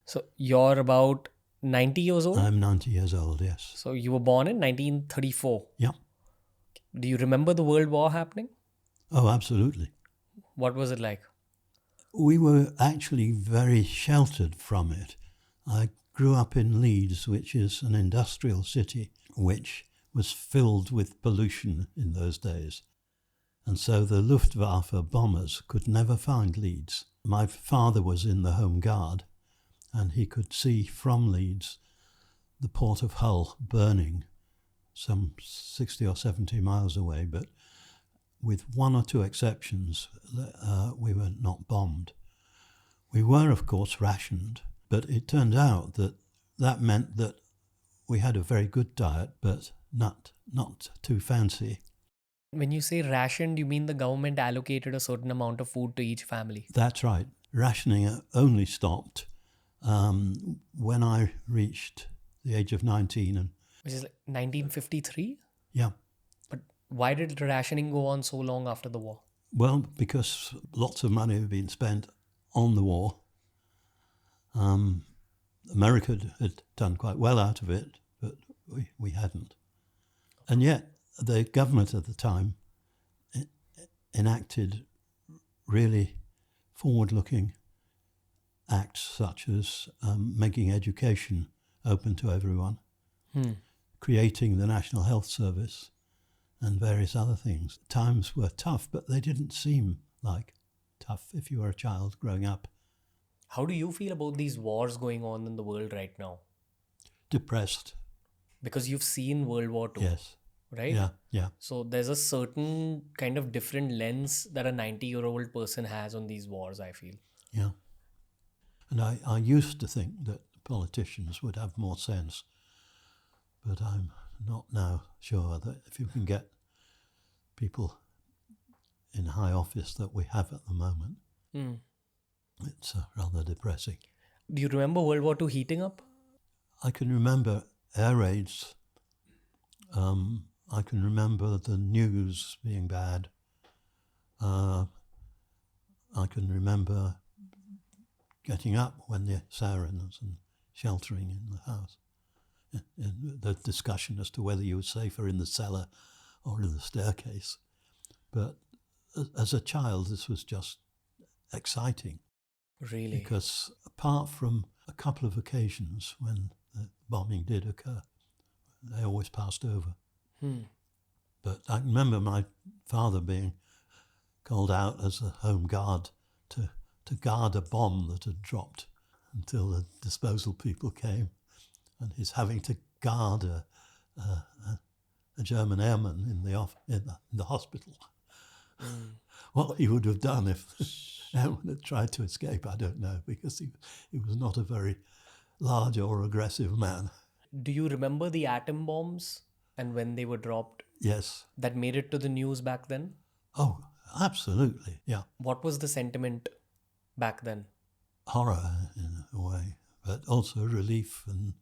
So you're about 90 years old? I'm 90 years old, yes. So you were born in 1934. Yeah. Do you remember the World War happening? Oh, absolutely. What was it like? We were actually very sheltered from it. I grew up in Leeds, which is an industrial city, which was filled with pollution in those days. And so the Luftwaffe bombers could never find Leeds. My father was in the Home Guard, and he could see from Leeds the port of Hull burning some 60 or 70 miles away, but with one or two exceptions, we were not bombed. We were, of course, rationed, but it turned out that that meant that we had a very good diet, but not too fancy. When you say rationed, you mean the government allocated a certain amount of food to each family? That's right. Rationing only stopped when I reached the age of 19. Which is like 1953? Yeah. But why did rationing go on so long after the war? Well, because lots of money had been spent on the war. America had done quite well out of it, but we hadn't. And yet the government at the time enacted really forward-looking acts such as making education open to everyone, creating the National Health Service, and various other things. Times were tough, but they didn't seem like tough if you were a child growing up. How do you feel about these wars going on in the world right now? Depressed. Because you've seen World War II, Yes. right? Yeah. So there's a certain kind of different lens that a 90-year-old person has on these wars, I feel. Yeah. And I used to think that politicians would have more sense, but I'm not now sure that if you can get people in high office that we have at the moment, it's rather depressing. Do you remember World War II heating up? I can remember air raids. I can remember the news being bad. I can remember getting up when the sirens and sheltering in the house. And the discussion as to whether you were safer in the cellar or in the staircase. But as a child, this was just exciting. Really? Because apart from a couple of occasions when the bombing did occur, they always passed over. But I remember my father being called out as a home guard to guard a bomb that had dropped until the disposal people came, and he's having to guard a German airman in the hospital. What he would have done if the airman had tried to escape, I don't know, because he was not a very large or aggressive man. Do you remember the atom bombs and when they were dropped? Yes. That made it to the news back then? Oh, absolutely, yeah. What was the sentiment back then? Horror in a way, but also relief, and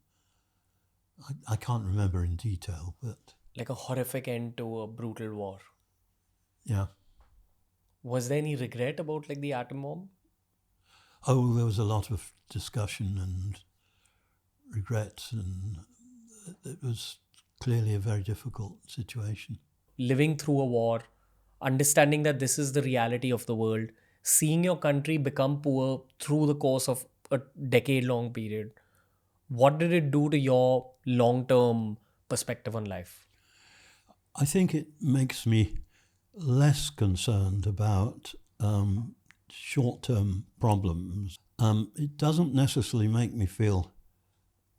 I can't remember in detail, but... Like a horrific end to a brutal war. Yeah. Was there any regret about like the atom bomb? Oh, there was a lot of discussion and regret, and it was clearly a very difficult situation. Living through a war, understanding that this is the reality of the world, seeing your country become poor through the course of a decade-long period, what did it do to your long-term perspective on life? I think it makes me less concerned about short-term problems. It doesn't necessarily make me feel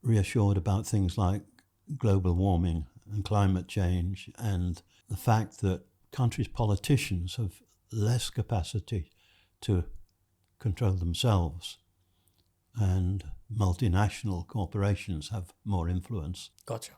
reassured about things like global warming and climate change, and the fact that countries' politicians have less capacity to control themselves, and multinational corporations have more influence. Gotcha.